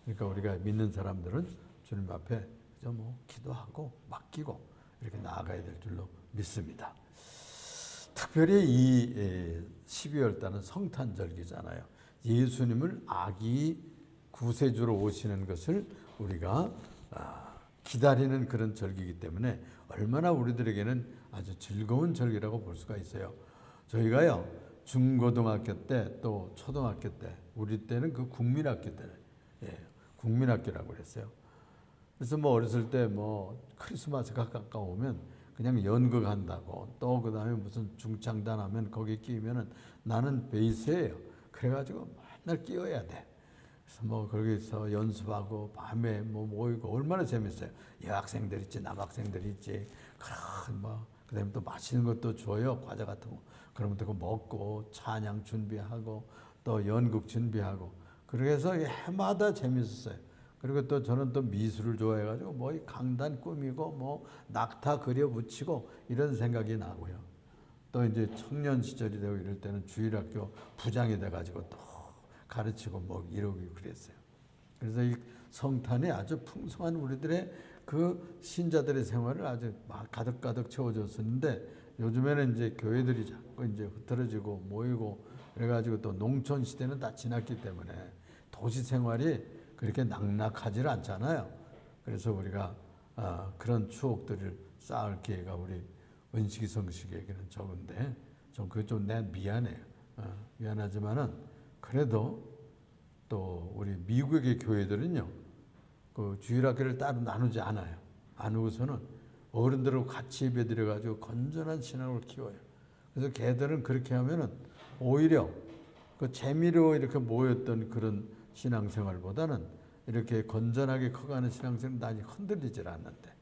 그러니까 우리가 믿는 사람들은 주님 앞에 그저 뭐 기도하고 맡기고 이렇게 나아가야 될 줄로 믿습니다. 특별히 이 12월 달은 성탄절기잖아요. 예수님을 아기 구세주로 오시는 것을 우리가 기다리는 그런 절기이기 때문에 얼마나 우리들에게는 아주 즐거운 절기라고 볼 수가 있어요. 저희가요 중고등학교 때 또 초등학교 때 우리 때는 그 국민학교 때 국민학교라고 그랬어요. 그래서 뭐 어렸을 때 뭐 크리스마스가 가까우면 그냥 연극한다고 또 그다음에 무슨 중창단 하면 거기 끼면은 나는 베이스예요. 그래가지고 맨날 끼워야 돼. 그래서 뭐 거기서 연습하고 밤에 뭐 모이고 얼마나 재밌어요. 여학생들 있지 남학생들 있지. 그런 뭐 그다음에 또 맛있는 것도 줘요. 과자 같은 거. 그러면 또 그거 먹고 찬양 준비하고 또 연극 준비하고 그래서 해마다 재밌었어요. 그리고 또 저는 또 미술을 좋아해가지고 뭐 이 강단 꾸미고 뭐 낙타 그려 붙이고 이런 생각이 나고요. 또 이제 청년 시절이 되고 이럴 때는 주일학교 부장이 돼가지고 또 가르치고 뭐 이러고 그랬어요. 그래서 이 성탄이 아주 풍성한 우리들의 그 신자들의 생활을 아주 가득가득 채워줬었는데 요즘에는 이제 교회들이 자꾸 이제 흐트러지고 모이고 그래가지고 또 농촌 시대는 다 지났기 때문에 도시 생활이 그렇게 낙낙하지 않잖아요. 그래서 우리가 그런 추억들을 쌓을 기회가 우리 은식이 성식에게는 적은데 좀 그게 좀 내 미안해요. 미안하지만은 그래도 또 우리 미국의 교회들은요 그 주일학교를 따로 나누지 않아요. 나누고서는 어른들하고 같이 예배드려가지고 건전한 신앙을 키워요. 그래서 걔들은 그렇게 하면은 오히려 그 재미로 이렇게 모였던 그런 신앙생활보다는 이렇게 건전하게 커가는 신앙생활은 많이 흔들리질 않는데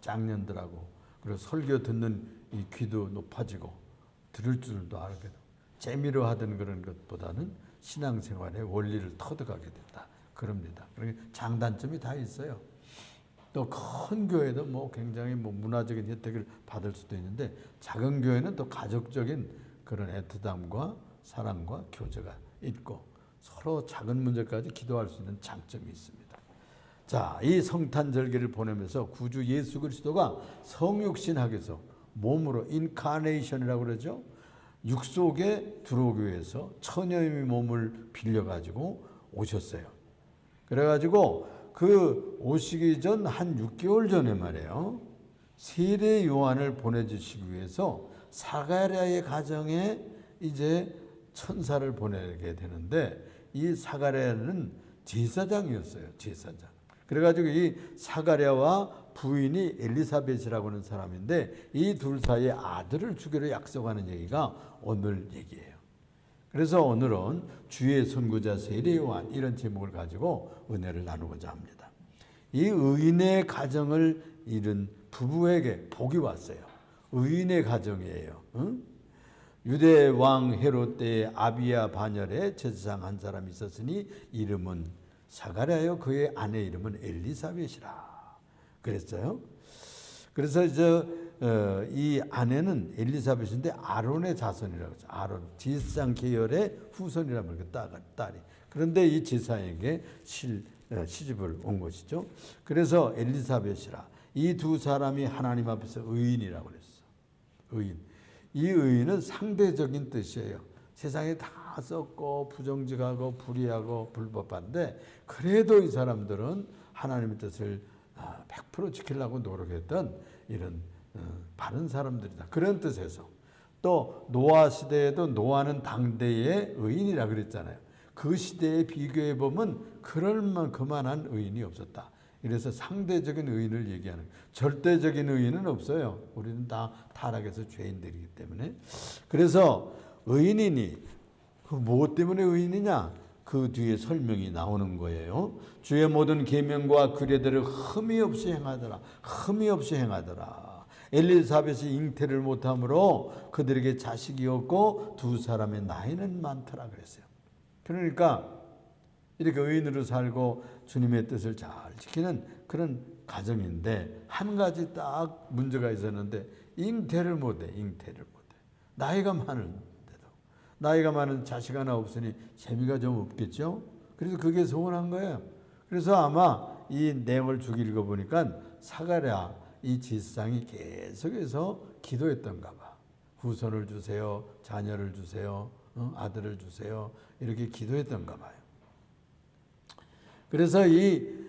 장년들하고 그리고 설교 듣는 이 귀도 높아지고 들을 줄도 알게 되고 재미로 하던 그런 것보다는 신앙생활의 원리를 터득하게 된다. 그럽니다. 그러니까 장단점이 다 있어요. 또 큰 교회도 뭐 굉장히 뭐 문화적인 혜택을 받을 수도 있는데 작은 교회는 또 가족적인 그런 애틋함과 사랑과 교제가 있고 서로 작은 문제까지 기도할 수 있는 장점이 있습니다. 자, 이 성탄절기를 보내면서 구주 예수 그리스도가 성육신하게서 몸으로 인카네이션이라고 그러죠. 육속에 들어오기 위해서 처녀의 몸을 빌려가지고 오셨어요. 그래가지고 그 오시기 전 한 6개월 전에 말이에요. 세례 요한을 보내주시기 위해서 사가랴의 가정에 이제 천사를 보내게 되는데 이 사가랴는 제사장이었어요. 제사장. 그래가지고 이 사가랴와 부인이 엘리사벳이라고 하는 사람인데 이 둘 사이에 아들을 주기로 약속하는 얘기가 오늘 얘기예요. 그래서 오늘은 주의 선구자 세례 요한 이런 제목을 가지고 은혜를 나누고자 합니다. 이 의인의 가정을 잃은 부부에게 복이 왔어요. 의인의 가정이에요. 응? 유대 왕 헤롯 때에 아비야 반열에 제사장 한 사람이 있었으니 이름은 사가랴요 그의 아내 이름은 엘리사벳이라 그랬어요. 그래서 이 아내는 엘리사벳인데 아론의 자손이라고 하죠. 아론 제사장 계열의 후손이라면 그 딸이. 그런데 이 제사장에게 시집을 온 것이죠. 그래서 엘리사벳이라 이 두 사람이 하나님 앞에서 의인이라고 그랬어. 의인. 이 의인은 상대적인 뜻이에요. 세상에 다 썩고 부정직하고 불의하고 불법한데 그래도 이 사람들은 하나님의 뜻을 100% 지키려고 노력했던 이런 바른 사람들이다. 그런 뜻에서 또 노아 시대에도 노아는 당대의 의인이라 그랬잖아요. 그 시대에 비교해 보면 그만한 의인이 없었다. 이래서 상대적인 의인을 얘기하는 거예요. 절대적인 의인은 없어요. 우리는 다 타락해서 죄인들이기 때문에. 그래서 의인이니 그 무엇 때문에 의인이냐? 그 뒤에 설명이 나오는 거예요. 주의 모든 계명과 규례들을 흠이 없이 행하더라. 흠이 없이 행하더라. 엘리사벳이 잉태를 못함으로 그들에게 자식이 없고 두 사람의 나이는 많더라 그랬어요. 그러니까 이렇게 의인으로 살고 주님의 뜻을 잘 지키는 그런 가정인데 한 가지 딱 문제가 있었는데 잉태를 못해. 나이가 많은데도. 나이가 많은 자식 하나 없으니 재미가 좀 없겠죠. 그래서 그게 서운한 거예요. 그래서 아마 이 내용을 쭉 읽어보니까 사가랴 이 지사장이 계속해서 기도했던가 봐. 후손을 주세요, 자녀를 주세요, 아들을 주세요, 이렇게 기도했던가 봐요. 그래서 이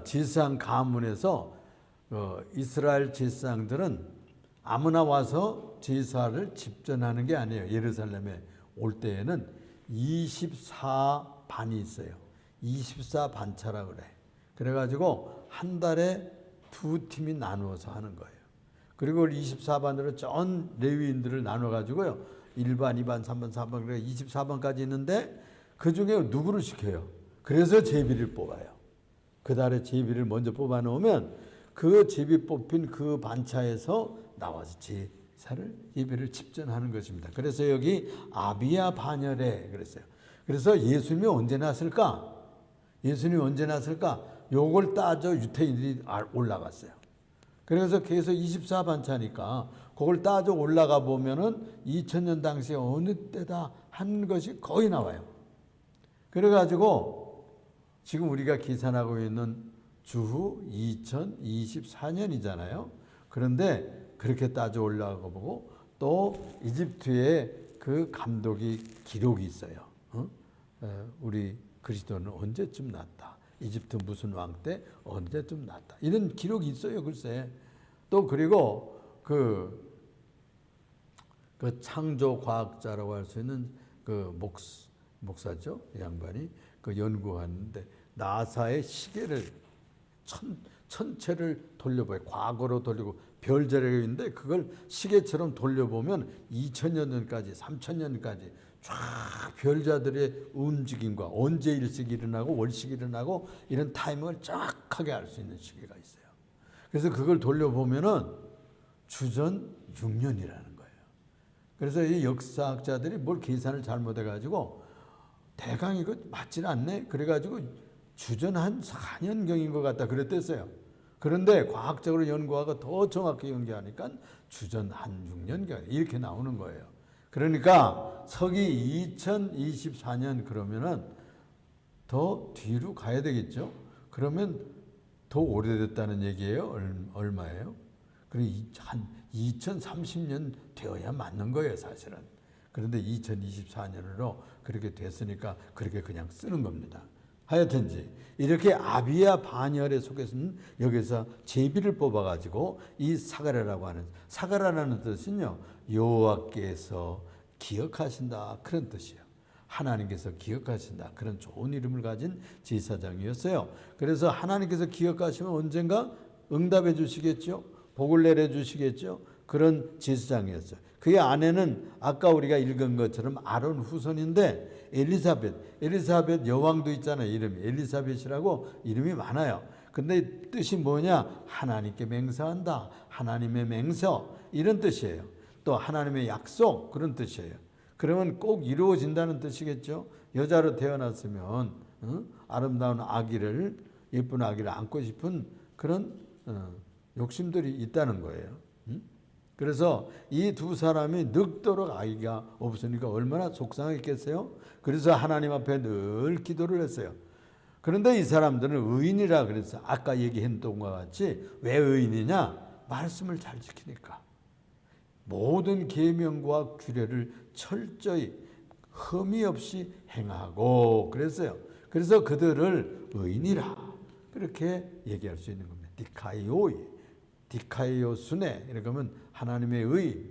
지사장 가문에서 이스라엘 지사장들은 아무나 와서 제사를 집전하는 게 아니에요. 예루살렘에 올 때에는 24반이 있어요. 24반차라 그래. 그래가지고 한 달에 두 팀이 나누어서 하는 거예요. 그리고 24반으로 전 레위인들을 나눠가지고요. 1반, 2반, 3반, 4반, 그래 24반까지 있는데 그 중에 누구를 시켜요? 그래서 제비를 뽑아요. 그 달에 제비를 먼저 뽑아 놓으면 그 제비 뽑힌 그 반차에서 나와서 제사를 예배를 집전하는 것입니다. 그래서 여기 아비야 반열에 그랬어요. 그래서 예수님이 언제 났을까? 예수님이 언제 났을까? 요걸 따져 유태인들이 올라갔어요. 그래서 계속 24반차니까 그걸 따져 올라가 보면은 2000년 당시에 어느 때다 한 것이 거의 나와요. 그래가지고 지금 우리가 계산하고 있는 주후 2024년이잖아요. 그런데 그렇게 따져 올라가 보고 또 이집트의 그 감독이 기록이 있어요. 우리 그리스도는 언제쯤 났다. 이집트 무슨 왕 때 언제쯤 났다. 이런 기록이 있어요. 글쎄. 또 그리고 그 창조 과학자라고 할 수 있는 그 목사죠. 양반이 그 연구하는데 나사의 시계를 천체를 돌려봐요. 과거로 돌리고 별자리가 있는데 그걸 시계처럼 돌려보면 2000년 전까지 3000년까지 쫙 별자들의 움직임과 언제 일식이 일어나고 월식이 일어나고 이런 타이밍을 정확하게 알 수 있는 시계가 있어요. 그래서 그걸 돌려보면은 주전 6년이라는 거예요. 그래서 이 역사학자들이 뭘 계산을 잘못해가지고 대강 이거 맞질 않네. 그래가지고 주전 한 4년경인 것 같다 그랬댔어요. 그런데 과학적으로 연구하고 더 정확히 연구하니까 주전 한 6년경 이렇게 나오는 거예요. 그러니까 서기 2024년 그러면은 더 뒤로 가야 되겠죠. 그러면 더 오래됐다는 얘기예요. 얼마예요? 한 2030년 되어야 맞는 거예요, 사실은. 그런데 2024년으로 그렇게 됐으니까 그렇게 그냥 쓰는 겁니다. 하여튼지 이렇게 아비야 반열에 속해서는 여기서 제비를 뽑아가지고 이 사가랴라고 하는 사가랴라는 뜻은요 여호와께서 기억하신다 그런 뜻이에요. 하나님께서 기억하신다 그런 좋은 이름을 가진 제사장이었어요. 그래서 하나님께서 기억하시면 언젠가 응답해 주시겠죠. 복을 내려 주시겠죠. 그런 제사장이었어요. 그의 아내는 아까 우리가 읽은 것처럼 아론 후손인데 엘리사벳 여왕도 있잖아요. 이름이 엘리사벳이라고 이름이 많아요. 근데 뜻이 뭐냐? 하나님께 맹세한다. 하나님의 맹서 이런 뜻이에요. 또 하나님의 약속 그런 뜻이에요. 그러면 꼭 이루어진다는 뜻이겠죠. 여자로 태어났으면 아름다운 아기를 예쁜 아기를 안고 싶은 그런 욕심들이 있다는 거예요. 그래서 이 두 사람이 늙도록 아이가 없으니까 얼마나 속상했겠어요? 그래서 하나님 앞에 늘 기도를 했어요. 그런데 이 사람들은 의인이라 그랬어요. 아까 얘기한 것과 같이 왜 의인이냐? 말씀을 잘 지키니까. 모든 계명과 규례를 철저히 흠이 없이 행하고 그랬어요. 그래서 그들을 의인이라 그렇게 얘기할 수 있는 겁니다. 디카이오스네 이렇게 하면 하나님의 의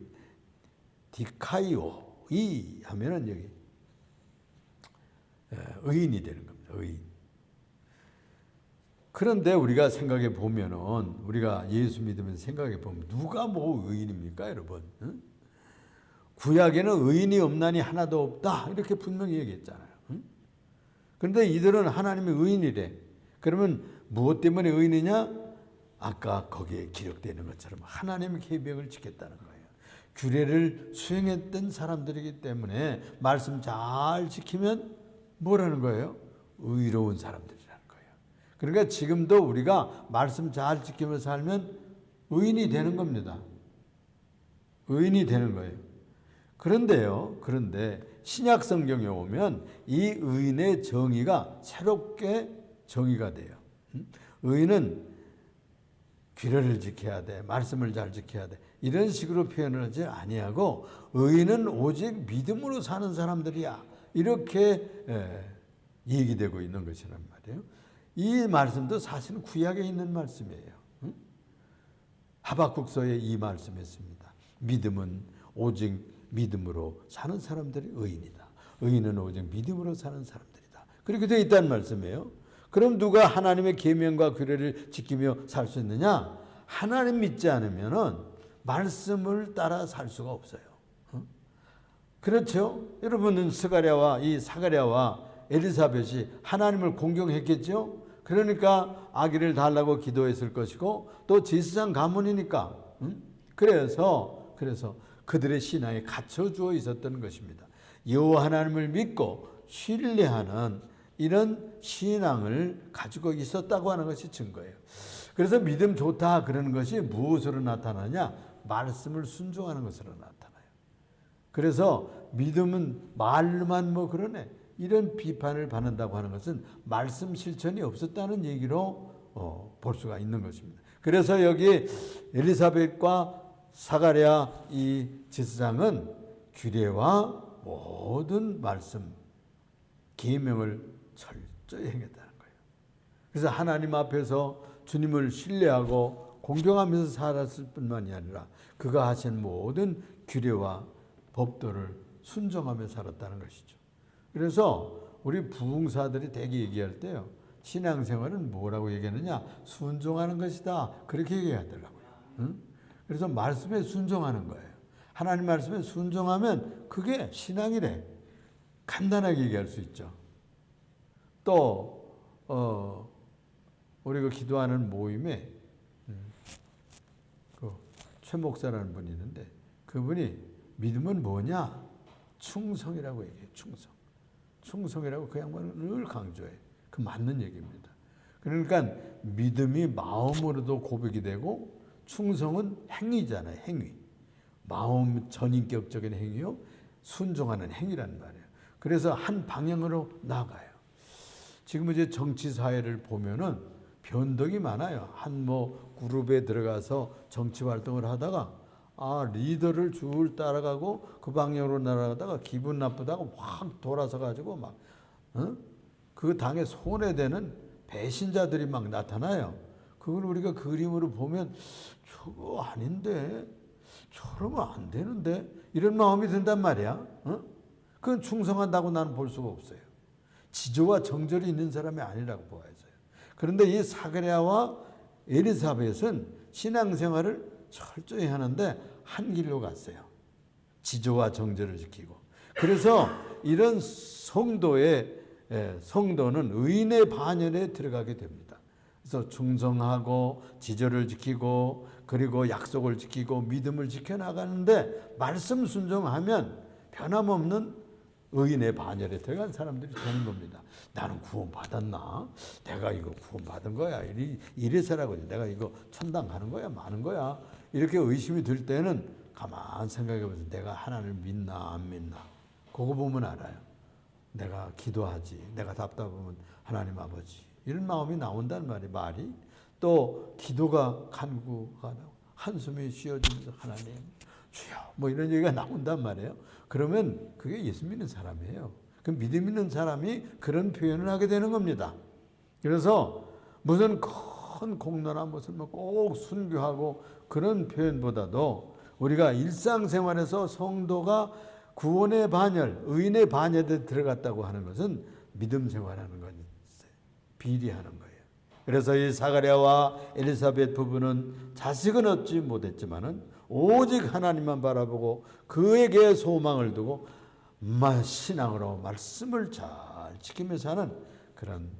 디카이오이 하면은 여기 의인이 되는 겁니다. 의인. 그런데 우리가 생각해 보면은 우리가 예수 믿으면서 생각해 보면 누가 뭐 의인입니까, 여러분? 응? 구약에는 의인이 없나니 하나도 없다 이렇게 분명히 얘기했잖아요. 응? 그런데 이들은 하나님의 의인이래. 그러면 무엇 때문에 의인이냐? 아까 거기에 기록되는 것처럼 하나님의 계명을 지켰다는 거예요. 규례를 수행했던 사람들이기 때문에 말씀 잘 지키면 뭐라는 거예요? 의로운 사람들이라는 거예요. 그러니까 지금도 우리가 말씀 잘 지키면서 살면 의인이 되는 겁니다. 의인이 되는 거예요. 그런데 신약 성경에 오면 이 의인의 정의가 새롭게 정의가 돼요. 의인은 규례를 지켜야 돼, 말씀을 잘 지켜야 돼, 이런 식으로 표현을 하지 아니하고 의인은 오직 믿음으로 사는 사람들이야, 이렇게 얘기되고 있는 것이란 말이에요. 이 말씀도 사실은 구약에 있는 말씀이에요. 하박국서에 이 말씀이 있습니다. 믿음은 오직 믿음으로 사는 사람들이 의인이다. 의인은 오직 믿음으로 사는 사람들이다. 그렇게 되어 있다는 말씀이에요. 그럼 누가 하나님의 계명과 규례를 지키며 살 수 있느냐? 하나님 믿지 않으면은 말씀을 따라 살 수가 없어요. 그렇죠? 여러분은 사가랴와 엘리사벳이 하나님을 공경했겠죠? 그러니까 아기를 달라고 기도했을 것이고 또 제사장 가문이니까 그래서 그들의 신앙에 갇혀주어 있었던 것입니다. 여호와 하나님을 믿고 신뢰하는 이런 신앙을 가지고 있었다고 하는 것이 증거예요. 그래서 믿음 좋다 그러는 것이 무엇으로 나타나냐? 말씀을 순종하는 것으로 나타나요. 그래서 믿음은 말로만 뭐 그러네, 이런 비판을 받는다고 하는 것은 말씀 실천이 없었다는 얘기로 볼 수가 있는 것입니다. 그래서 여기 엘리사벳과 사가랴 이 제사장은 규례와 모든 말씀, 계명을 철저히 행했다는 거예요. 그래서 하나님 앞에서 주님을 신뢰하고 공경하면서 살았을 뿐만이 아니라 그가 하신 모든 규례와 법도를 순종하며 살았다는 것이죠. 그래서 우리 부흥사들이 대개 얘기할 때요, 신앙생활은 뭐라고 얘기하느냐? 순종하는 것이다, 그렇게 얘기하더라고요. 그래서 말씀에 순종하는 거예요. 하나님 말씀에 순종하면 그게 신앙이래. 간단하게 얘기할 수 있죠. 또 우리가 기도하는 모임에 그 최 목사라는 분이 있는데 그분이 믿음은 뭐냐? 충성이라고 얘기해요. 충성이라고 그 양반은 늘 강조해. 그 맞는 얘기입니다. 그러니까 믿음이 마음으로도 고백이 되고 충성은 행위잖아요. 행위. 마음 전인격적인 행위요, 순종하는 행위란 말이에요. 그래서 한 방향으로 나가요. 지금 이제 정치 사회를 보면은 변덕이 많아요. 한 뭐 그룹에 들어가서 정치 활동을 하다가 리더를 줄 따라가고 그 방향으로 날아가다가 기분 나쁘다고 확 돌아서 가지고 막 그 당에 손해되는 배신자들이 막 나타나요. 그걸 우리가 그림으로 보면 저거 아닌데, 저러면 안 되는데, 이런 마음이 든단 말이야. 그건 충성한다고 나는 볼 수가 없어요. 지조와 정절이 있는 사람이 아니라고 보아야죠. 그런데 이 사가랴와 엘리사벳은 신앙생활을 철저히 하는데 한 길로 갔어요. 지조와 정절을 지키고. 그래서 이런 성도는 의인의 반열에 들어가게 됩니다. 그래서 충성하고 지조를 지키고 그리고 약속을 지키고 믿음을 지켜나가는데 말씀 순종하면 변함없는 의인의 반열에 들어간 사람들이 되는 겁니다. 나는 구원 받았나? 내가 이거 구원 받은 거야? 이래서라고 내가 이거 천당 가는 거야? 마는 거야? 이렇게 의심이 들 때는 가만 생각해 보세요. 내가 하나님을 믿나 안 믿나? 그거 보면 알아요. 내가 기도하지, 내가 답답하면 하나님 아버지, 이런 마음이 나온단 말이. 또 기도가 간구가 나오고 한숨이 쉬어지면서 하나님 주여, 뭐 이런 얘기가 나온단 말이에요. 그러면 그게 예수 믿는 사람이에요. 그 믿음 있는 사람이 그런 표현을 하게 되는 겁니다. 그래서 무슨 큰 공로나 무슨 꼭 순교하고 그런 표현보다도 우리가 일상생활에서 성도가 구원의 반열, 의인의 반열에 들어갔다고 하는 것은 믿음 생활하는 것을 비리하는 거예요. 그래서 이 사가랴와 엘리사벳 부부는 자식은 얻지 못했지만은 오직 하나님만 바라보고 그에게 소망을 두고 신앙으로 말씀을 잘 지키며 사는 그런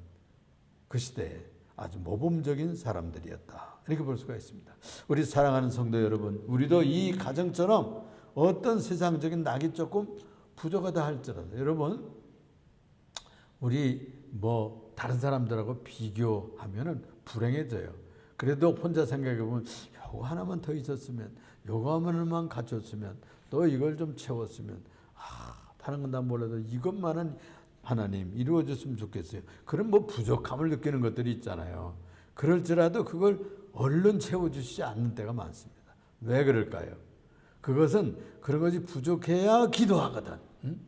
그 시대에 아주 모범적인 사람들이었다, 이렇게 볼 수가 있습니다. 우리 사랑하는 성도 여러분, 우리도 이 가정처럼 어떤 세상적인 낙이 조금 부족하다 할지라도 여러분, 우리 뭐 다른 사람들하고 비교하면은 불행해져요. 그래도 혼자 생각해 보면 요거 하나만 더 있었으면, 요거 하나만 갖췄으면, 또 이걸 좀 채웠으면, 다른 건 다 몰라도 이것만은 하나님 이루어졌으면 좋겠어요. 그럼 뭐 부족함을 느끼는 것들이 있잖아요. 그럴지라도 그걸 얼른 채워주시지 않는 때가 많습니다. 왜 그럴까요? 그것은 그런 것이 부족해야 기도하거든. 응?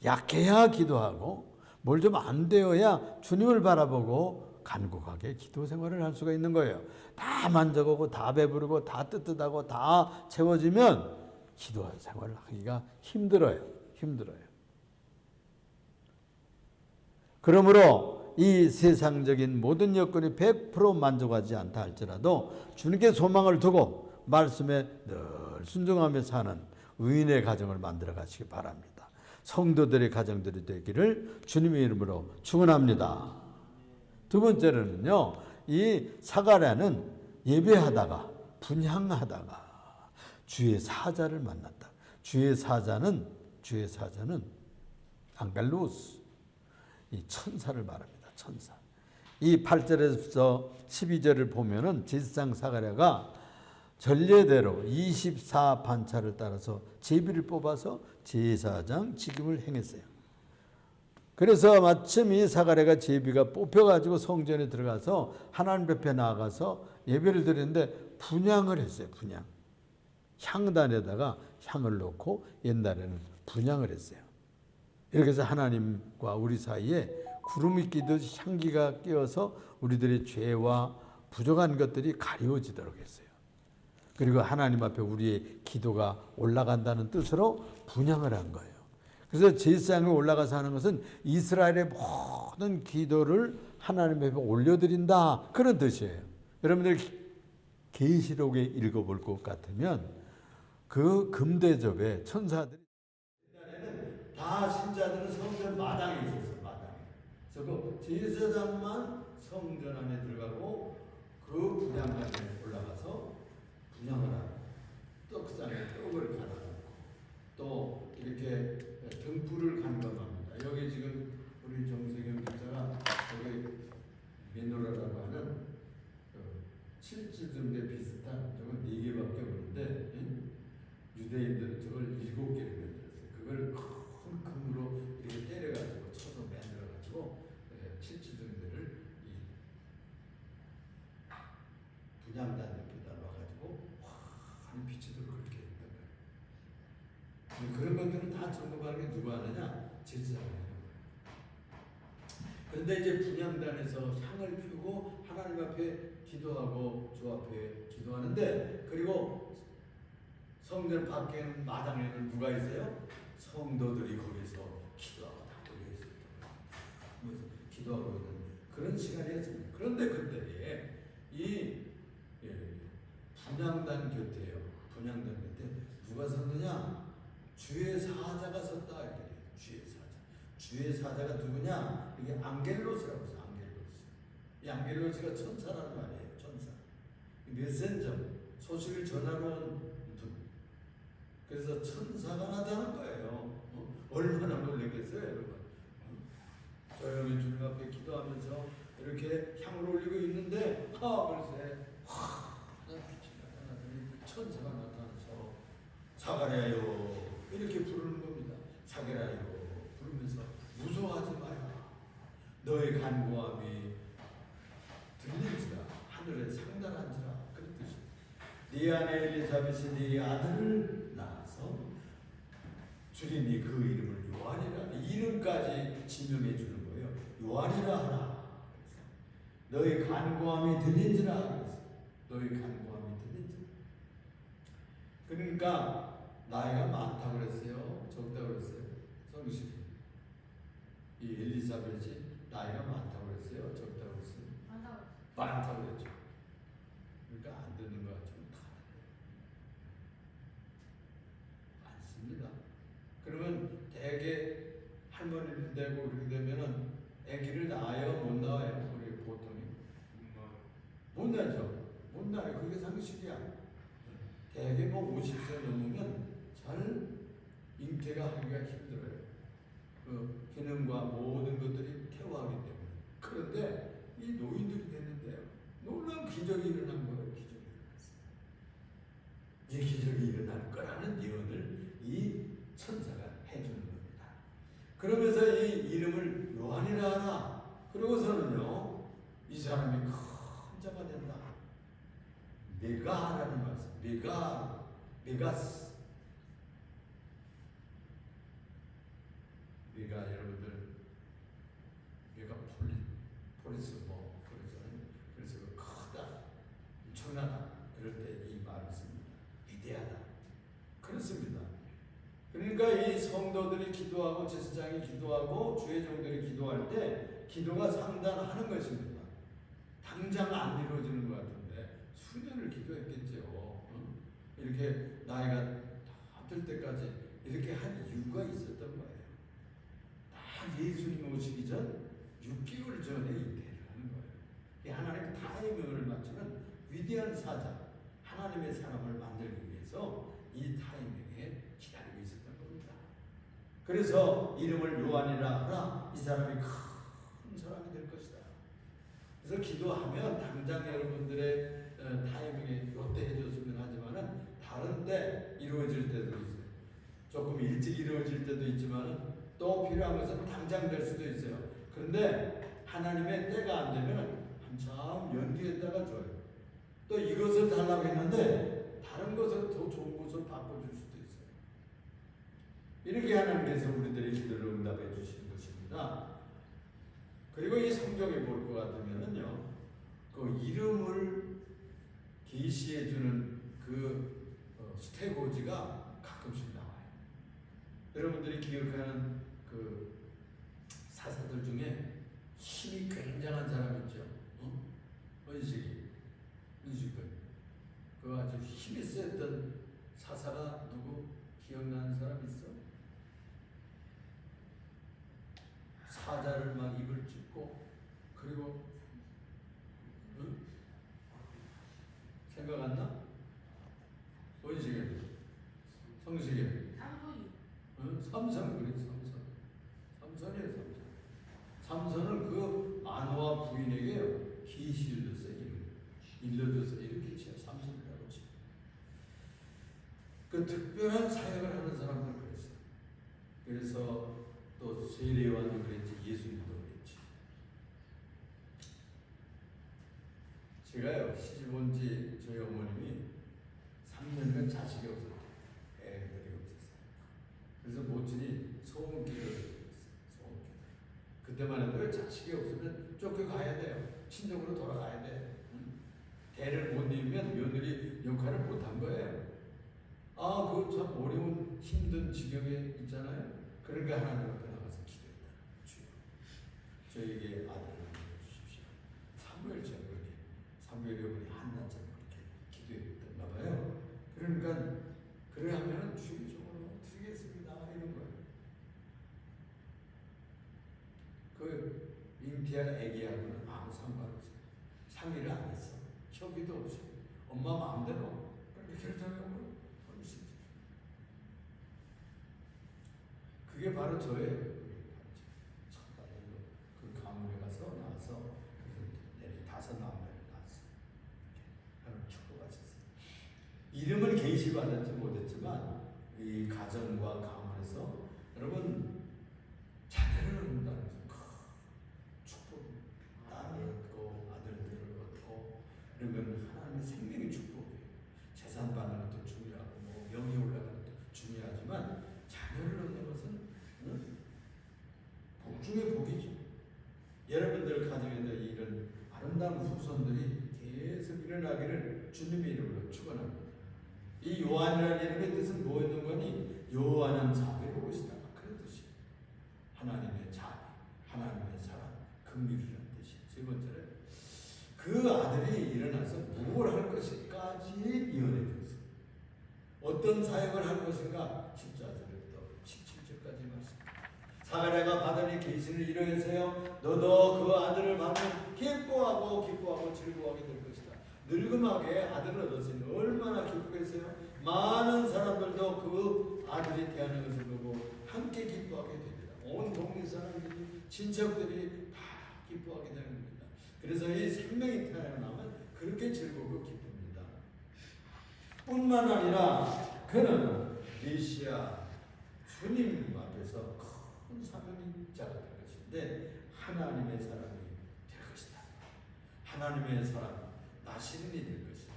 약해야 기도하고 뭘 좀 안 되어야 주님을 바라보고 간곡하게 기도 생활을 할 수가 있는 거예요. 다 만족하고 다 배부르고 다 뜨뜻하고 다 채워지면 기도 생활을 하기가 힘들어요. 그러므로 이 세상적인 모든 여건이 100% 만족하지 않다 할지라도 주님께 소망을 두고 말씀에 늘 순종하며 사는 의인의 가정을 만들어 가시기 바랍니다. 성도들의 가정들이 되기를 주님의 이름으로 축원합니다. 두 번째로는요, 이 사가랴는 예배하다가 분향하다가 주의 사자를 만났다. 주의 사자는 앙겔로스, 이 천사를 말합니다. 천사. 이 8절에서 12절을 보면은 제사장 사가랴가 전례대로 24반차를 따라서 제비를 뽑아서 제사장 직임을 행했어요. 그래서 마침 이 사가랴가 제비가 뽑혀가지고 성전에 들어가서 하나님 앞에 나아가서 예배를 드렸는데 분향을 했어요. 분향. 향단에다가 향을 넣고 옛날에는 분향을 했어요. 이렇게 해서 하나님과 우리 사이에 구름이 끼듯 향기가 끼어서 우리들의 죄와 부족한 것들이 가려워지도록 했어요. 그리고 하나님 앞에 우리의 기도가 올라간다는 뜻으로 분향을 한 거예요. 그래서 제사장에 올라가서 하는 것은 이스라엘의 모든 기도를 하나님 앞에 올려드린다, 그런 뜻이에요. 여러분들 계시록에 읽어볼 것 같으면 그 금대접에 천사들이 옛날에는 다 신자들은 성전 마당에 있었어요. 마당에. 그래서 그 제사장만 성전 안에 들어가고 그 분향단에 올라가서 분향을 하고 떡상에 떡을 갈아놓고 또 이렇게 등불을 감금합니다. 여기 지금 우리 정세경 기자가 여기 메노라라고 하는 칠지등대 비슷한 저건 4개밖에 없는데 유대인들은 저걸 7개를 만들었어요. 그걸 큰 금으로 이렇게 때려가지고 쳐서 만들어가지고 칠지등대를 이 분향단 옆에다 놔가지고 한 빛으로 그렇게 했던 거예요. 그런 것들은 다 점검하는 게 누가 하느냐? 제사장이 하는 거예요. 그런데 이제 분향단에서 향을 피우고 하나님 앞에 기도하고 주 앞에 기도하는데, 그리고 성전 밖에는 마당에는 누가 있어요? 성도들이 거기서 기도하고 다 모여 있었던, 기도하고 있는 그런 시간이었습니다. 그런데 그때에 이 분향단 곁에요. 분향단 곁에 누가 섰느냐? 주의 사자가 섰다 했더니 주의 사자. 주의 사자가 누구냐? 이게 앙겔로스라고 해서 앙겔로스. 이 앙겔로스가 천사라는 말이에요. 천사. 메신저, 소식을 전하러 온 분. 그래서 천사가 나타난 거예요. 얼마나 놀랐겠어요, 여러분. 조용히 주님 앞에 기도하면서 이렇게 향을 올리고 있는데 글쎄 빛이 나타나더니 천사가 나타나서 사가랴요 이렇게 부르는 겁니다. 사가랴요 부르면서 무서워하지 마라. 너의 간구함이 들린지라 하늘에 상달한지라, 그런 뜻입니다. 네 아내 엘리사벳이 네 아들을 낳아서 주님이 그 이름을 요한이라, 이름까지 지명해 주는 거예요. 요한이라 하라. 그래서 너의 간구함이 들린지라. 그래서 너의 간구함이 들린지라. 그러니까 나이가 많다고 그랬어요? 적다고 그랬어요? 성식 이 엘리사벳이 나이가 많다고 그랬어요? 적다고 그랬어요? 많다고 그랬죠. 그러니까 안 듣는 것 같지만 많습니다. 그러면 대개 할머니를 되고 그렇게 되면은 아기를 낳아요? 못 낳아요? 우리 보통이 못 낳죠. 못 낳아요. 그게 상식이야. 대개 뭐 50세 넘으면 잘 잉태가 하기가 힘들어요. 그 기능과 모든 것들이 퇴화하기 때문에. 그런데 이 노인들이 됐는데요, 놀라운 기적이 일어난 거예요. 기적이 일어났어요. 이 기적이 일어날 거라는 예언을 이 천사가 해주는 겁니다. 그러면서 이 이름을 그러고서는요, 이 사람이 큰 자가 된다. 메가라는 말씀, 메가스. 메가 여러분들, 폴리스 그래서 크다, 엄청나다 이럴 때 이 말을 씁니다. 위대하다. 그렇습니다. 그러니까 이 성도들이 기도하고 제사장이 기도하고 주의 종들이 기도할 때 기도가 상단하는 것입니다. 당장 안 이루어지는 것 같은데 수년을 기도했겠죠. 이렇게 나이가 다 들 때까지 이렇게 한 이유가 있었던 거예요. 딱 예수님 오시기 전 6개월 전에 잉태를 하는 거예요. 하나님 타이밍을 맞추는 위대한 사자, 하나님의 사람을 만들기 위해서 이 타이밍에 기다리고 있었던 겁니다. 그래서 이름을 요한이라 하라. 이 사람이 큰 사람이 될 것이다. 그래서 기도하면 당장 여러분들의 타이밍에 이때 해줬으면 하지만은 다른 때 이루어질 때도 있어요. 조금 일찍 이루어질 때도 있지만은 또 필요한 것은 당장 될 수도 있어요. 그런데 하나님의 때가 안 되면 한참 연기했다가 줘요. 또 이것을 달라고 했는데 다른 것을 더 좋은 것을 바꿔줄 수도 있어요. 이렇게 하나님께서 우리들의 기도를 응답해 주시는 것입니다. 그리고 이 성경에 볼 것 같으면은요, 그 이름을 계시해 주는 그 스테고지가 가끔씩 나와요. 여러분들이 기억하는 그 사사들 중에 힘이 굉장한 사람 있죠. 은식이. 그 아주 힘이 셌던 사사가 누구 기억나는 사람 있어? 사자를 막 입을 찢고 그리고 생각 안 나? 은식이, 성식이. 삼선 그래, 삼선이에요, 삼선. 삼선은 그 마노아 부인에게 계시를 줬어요. 일러줘서 이렇게 지어 삼선이라고 지어. 그 특별한 사역을 하는 사람들 그랬어요. 그래서 또 세례요한도 그랬지, 예수님도 그랬지. 제가요, 시집 온 지 저희 어머님이 3년간 자식이 없었대요. 애들이 없었어요. 그래서 모친이 소음기를 했어요. 소음기. 그때만 해도 자식이 없으면 쫓겨가야 돼요. 친정으로 돌아가야 돼. 대를 못 이으면 며느리 역할을 못 한 거예요. 아, 그거 참 어려운 힘든 지경에 있잖아요. 그러니까 하나님 앞에 나가서 기도했다. 주여, 저에게 아들을 주십시오. 사무엘처럼 그렇게, 사무엘이 어머니 한나처럼 그렇게 기도했던가 봐요. 그러니까 그래 하면은 주의 종으로 드리겠습니다 이런 거예요. 그 잉태한 아기하고는 아무 상관없어요. 상의를 안 했어. 협의도 없이 엄마 마음대로 그렇게 결정하고 그게 바로 저예요. 첫 아들로 그 가문에 가서 나와서 내리 5 남매를 낳았어. 이렇게 하나님 축복하셨어요. 이름을 계시받았지 못했지만 이 가정과 가문에서 여러분 자녀를 얻는다는 것은 큰 축복입니다. 딸을 얻고 아들들을 얻고 이런 건 하나님의 생명의 축복이에요. 재산 받는 것도 중요하고 뭐 명예 올라가는 것도 중요하지만 자녀를 얻는 것은 복 중의 복이죠. 여러분들 가정에도 이런 아름다운 후손들이 계속 일어나기를 주님의 이름으로 축원합니다. 이 요한이라는 이름의 뜻은 뭐였던 거니? 요한은 자비로 오시다. 그런 뜻이에요. 하나님의 자비, 하나님의 사랑, 긍휼이라는 뜻이에요. 세 번째로 그 아들이 일어나서 무엇을 할 것인가까지 예언해 줬어요. 어떤 사역을 할 것인가? 14절부터 17절까지 말씀. 사가랴가 받은 이 계시를 이루어서요, 너도 그 아들을 받으면 기뻐하고 즐거워하게 될 것이다. 늙음하게 아들을 얻었으니 얼마나 기쁘겠어요? 많은 사람들도 그 아들이 태어난 것을 보고 함께 기뻐하게 됩니다. 온 동네 사람들이, 친척들이 다 기뻐하게 되는 겁니다. 그래서 이 생명이 태어나면 그렇게 즐겁고 기쁩니다. 뿐만 아니라 그는 메시아 주님 앞에서 큰 사명자가 될 것인데 하나님의 사람이 하나님의 사람, 나시린이 될 것이다.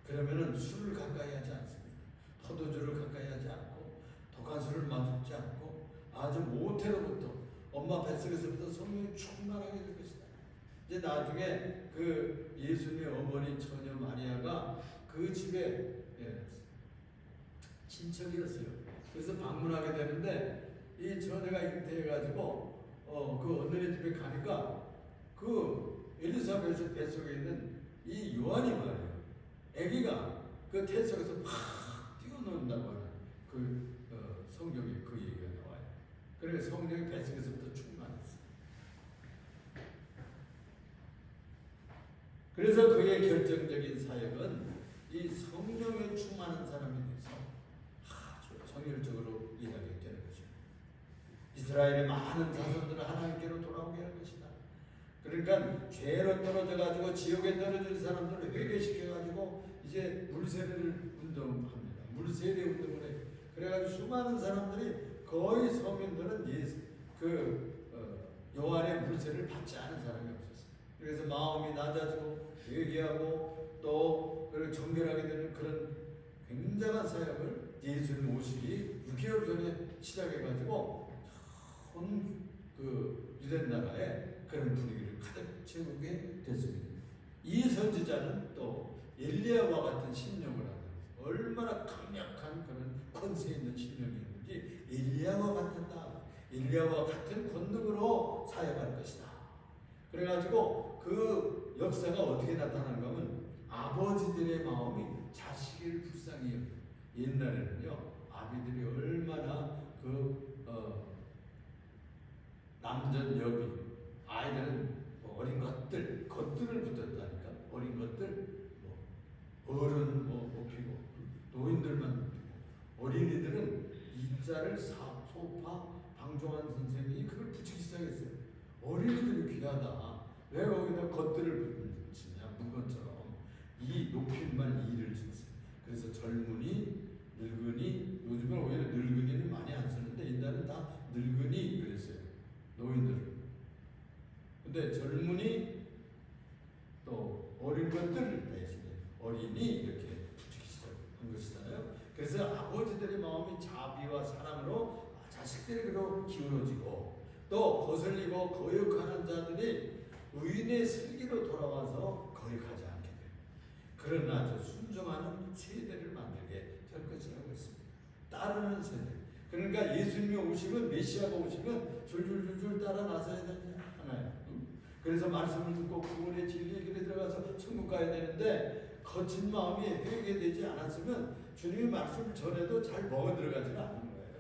그러면은 술을 가까이 하지 않습니다. 포도주를 가까이 하지 않고 독한 술을 마시지 않고 아주 모태로부터 엄마 뱃속에서부터 성령이 충만하게 될 것이다. 이제 나중에 그 예수님의 어머니 처녀 마리아가 그 집에 친척이었어요. 그래서 방문하게 되는데 이 처녀가 잉태해가지고 그 어머니 집에 가니까 그 엘리사벳의 뱃속에 있는 이 요한이 말이에요. 아기가 그 태 속에서 팍 뛰어놓는다고 하는 그 성경에 그 얘기가 나와요. 그래서 성령이 뱃속에서부터 충만했어요. 그래서 그의 결정적인 사역은 이 성령에 충만한 사람이 돼서 아주 정열적으로 일하게 되는 것입니다. 이스라엘의 많은 자손들을 하나님께로 돌아오게 할 것이다. 그러니까 죄로 떨어져 가지고 지옥에 떨어질 사람들을 회개시켜 가지고 이제 물세례를 운동합니다. 물세례 운동을 해요. 그래가지고 수많은 사람들이 거의 서민들은 요한의 물세를 받지 않은 사람이 없었어요. 그래서 마음이 낮아지고 회개하고 또 정결하게 되는 그런 굉장한 사역을 예수님 오시기 6개월 전에 시작해가지고 전 유대 나라에 그런 분위기를 가득 채우게 됐습니다. 이 선지자는 또 엘리야와 같은 신령을 하는 얼마나 강력한 그런 권세 있는 신령이었는지 엘리야와 같았다. 엘리야와 같은 권능으로 사역할 것이다. 그래가지고 그 역사가 어떻게 나타나는가 하면 아버지들의 마음이 자식을 불쌍히 여겨요. 옛날에는요 아비들이 얼마나 남전 여비 아이들은 어린 것들을 붙였다니까. 어린 것들 어른 높이고 노인들만 높이고 어린이들은 이자를 소파 방종환 선생님이 그걸 붙이기 시작했어요. 어린이들이 귀하다. 왜 거기다 것들을 붙이냐 물건처럼 이 높임만 이를 짓어요. 그래서 젊은이 늙은이 요즘은 오히려 늙은이는 많이 안 쓰는데 옛날에는 다 늙은이 그랬어요. 노인들. 근데 젊은이 또 어린 것들 대신에 어린이 이렇게 붙이기 시작한 것이잖아요. 그래서 아버지들의 마음이 자비와 사랑으로 자식들이 그로 기울어지고 또 거슬리고 거역하는 자들이 의인의 슬기로 돌아와서 거역하지 않게 됩니다. 그러나 저 순종하는 세대를 만들게 될 것이라고 했습니다. 따르는 세대. 그러니까 예수님이 오시면 메시아가 오시면 줄줄줄줄 따라 나서야 되지 않아요. 그래서 말씀을 듣고 그분의 진리의 길에 들어가서 천국 가야 되는데 거친 마음이 회개되지 않았으면 주님의 말씀을 전해도 잘 먹어 들어가지는 않는 거예요.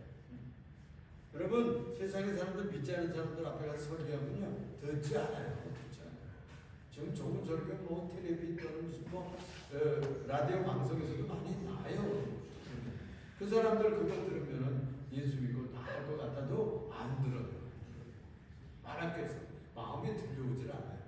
여러분 세상의 사람들 믿지 않는 사람들 앞에 가서 설교하면요 듣지 않아요. 듣지 않아요. 지금 좋은 설교 텔레비 또는 무슨 라디오 방송에서도 많이 나와요. 그 사람들 그거 들으면은 예수 믿고 나을 것 같아도 안 들어요. 만학교에서 마음에 들려오질 않아요.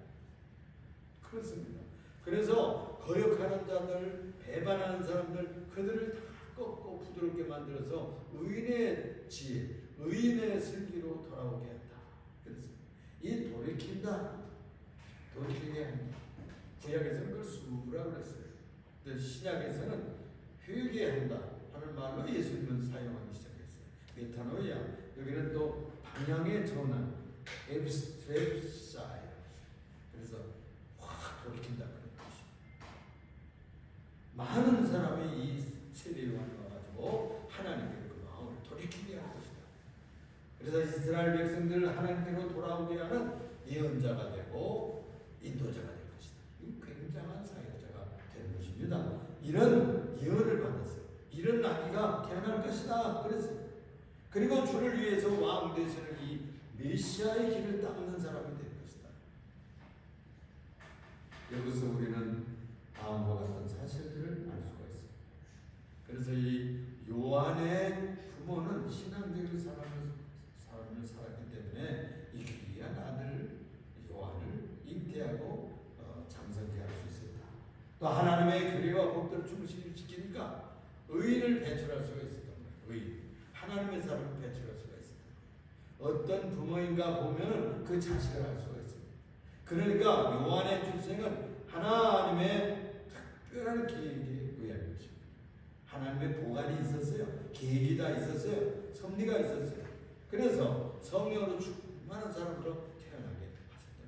그렇습니다. 그래서 거역하는 자들, 배반하는 사람들, 그들을 다 꺾고 부드럽게 만들어서 의인의 지혜, 의인의 슬기로 돌아오게 한다. 그래서 이 돌이킨다, 돌이키게 합니다. 구약에서는 그걸 수라고 그랬어요. 근데 신약에서는 회개한다 하는 말로 예수님은 사용하기 시작했어요. 메타노이아, 여기는 또 방향의 전환, 앱스트랩사이. 그래서 확 돌이킨다 그런 것입니다. 많은 사람이 이 세례에 와가지고 하나님께로 그 마음을 돌이키게 할 것이다. 그래서 이스라엘 백성들을 하나님께로 돌아오게 하는 예언자가 되고 인도자가 될 것이다. 굉장한 사역자가 되는 것입니다. 이런 예언을 받았어요. 이런 나비가 태어날 것이다. 그랬어요. 그리고 주를 위해서 왕 되시는 이 메시아의 길을 닦는 사람이 될 것이다. 여기서 우리는 다음과 같은 사실들을 알 수가 있습니다. 그래서 이 요한의 부모는 신앙적인 삶을 살았기 때문에 이 귀한 아들 요한을 잉태하고 장성케 할 수 있었다. 또 하나님의 규례와 법도를 충실히 지키니까 의인을 배출할 수가 있었던 거예요. 의인. 하나님의 사람을 배출할 수가 있었다. 어떤 부모인가 보면 그 자식을 알 수가 있습니다. 그러니까 요한의 출생은 하나님의 특별한 계획에 의한 것입니다. 하나님의 보관이 있었어요. 계획이 다 있었어요. 섭리가 있었어요. 그래서 성령으로 충만한 사람으로 태어나게 하셨던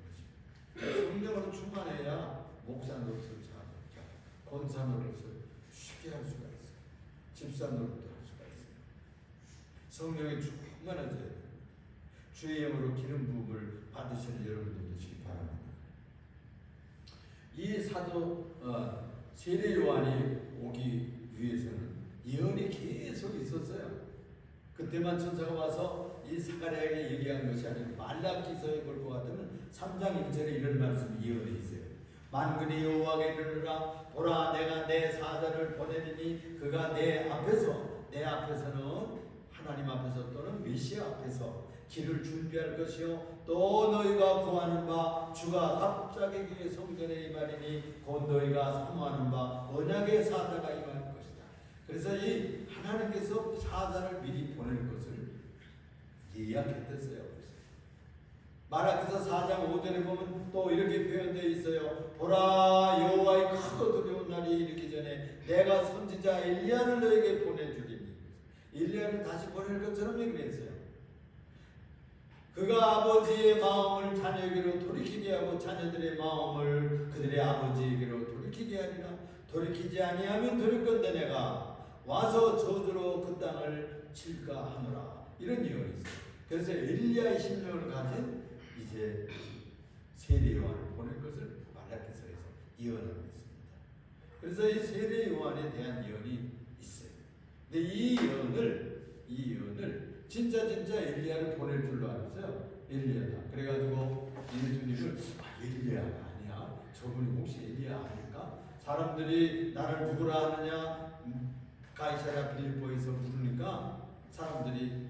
것입니다. 성령으로 충만해야 목사 노릇을 잘하고 권사 노릇을 쉽게 할 수가 있어요. 집사 노릇도 할 수가 있어요. 성령이 충만해져야 돼요. 주의 영으로 기름 부음을 받으시는 여러분들 되시기 바랍니다. 이 사도 세례 요한이 오기 위해서는 예언이 계속 있었어요. 그때만 천사가 와서 이 스가랴에게 얘기한 것이 아니고 말라기서에 볼 것 같으면 3장 1절에 이런 말씀이 예언이 있어요. 만군의 여호와께 이르노라 보라 내가 내 사자를 보내리니 그가 내 앞에서는 하나님 앞에서 또는 메시아 앞에서 길을 준비할 것이요 또 너희가 구하는 바 주가 갑자기 그의 성전에 임하리니 곧 너희가 사모하는 바 언약의 사자가 임할 것이다. 그래서 이 하나님께서 사자를 미리 보낼 것을 예약했댔어요. 마라기서 4장 5절에 보면 또 이렇게 표현되어 있어요. 보라 여호와의 크고 두려운 날이 이르기 전에 내가 선지자 엘리야를 너에게 보내주리니. 엘리야를 다시 보낼 것처럼 얘기했어요. 그가 아버지의 마음을 자녀에게로 돌이키게 하고 자녀들의 마음을 그들의 아버지에게로 돌이키게 하리라. 돌이키지 아니하면 돌이건대 내가 와서 저주로 그 땅을 칠까 하노라. 이런 예언이 있어요. 그래서 엘리야의 심령을 가진 이제 세례 요한을 보낼 것을 말라기서에서 예언하고 있습니다. 그래서 이 세례 요한에 대한 예언이 있어요. 근데 이 예언을 진짜 엘리야를 보낼 줄로 알았어요. 엘리야다. 그래가지고 예수님을 엘리야가 아니야. 저분이 혹시 엘리야 아닐까? 사람들이 나를 누구라 하느냐? 가이사랴 빌립보에서 부르니까 사람들이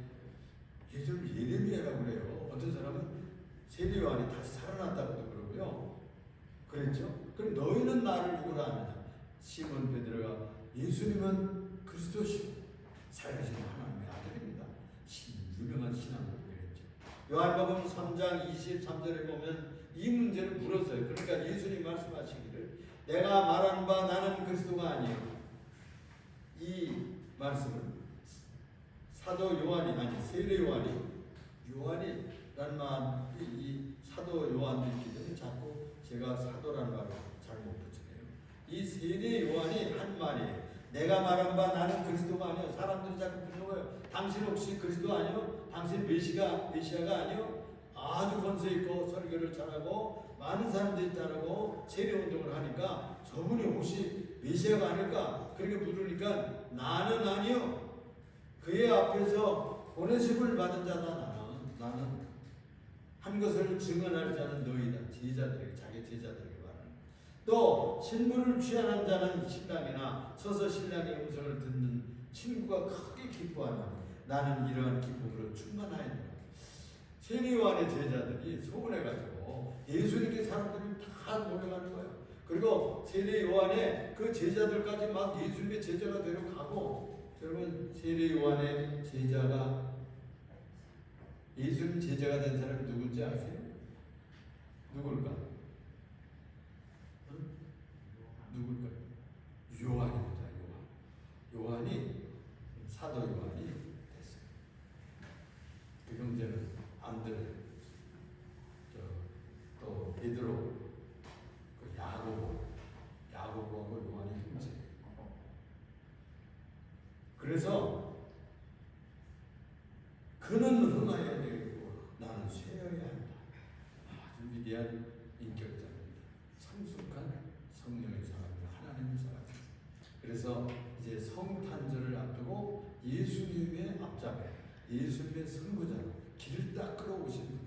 예수를 예레미야라고 그래요. 어떤 사람은 세례 요한이 다시 살아났다고도 그러고요. 그랬죠? 그럼 너희는 나를 누구라 하느냐? 시몬 베드로가 예수님은 그리스도시고 살아계신 하나님의 아들입니다. 유명한 신앙으로 그랬죠. 요한복음 3장 23절에 보면 이 문제를 물었어요. 그러니까 예수님 말씀하시기를 내가 말하는 바 나는 그리스도가 아니요. 이 말씀을 사도 요한이 아니 세례 요한이란 말 이 사도 요한도 있기 때문에 자꾸 제가 사도라는 말을 잘못 붙이네요. 이 세례 요한이 한 말이에요. 내가 말한 바 나는 그리스도가 아니요. 사람들이 자꾸 묻는 거예요. 당신 혹시 그리스도 아니요? 당신 메시아가 아니요? 아주 권세 있고 설교를 잘하고 많은 사람들이 따르고 세례 운동을 하니까 저분이 혹시 메시아가 아닐까? 그렇게 물으니까 나는 아니요. 그의 앞에서 보내심을 받은 자다. 나는 한 것을 증언할 자는 너희다. 제자들에게 자기 제자들에게 말하는. 또 신부를 취하는 자는 신랑이나 서서 신랑의 음성을 듣는 친구가 크게 기뻐하나 나는 이러한 기쁨으로 충만하였노라. 세례 요한의 제자들이 소문해가지고 예수님께 사람들이 다 몰려가는 거예요. 그리고 세례 요한의 그 제자들까지 막 예수님의 제자가 되려 가고, 여러분 세례 요한의 제자가 예수님 제자가 된 사람이 누군지 아세요? 누굴까? 누굴까? 요한입니다. 요한이 사도 요한이 됐어요. 그 형제는 안드레, 또 베드로, 그 야고보하고 요한이 형제. 그래서 그는 흥하여야 되고 나는 쇠여야 한다. 아주 위대한 인격자입니다. 성숙한 성령의 사람입니다. 하나님의 사람입니다. 그래서 이제 성탄절을 앞두고 예수님의 앞잡에 예수님의 선구자로 길을 닦으러 오신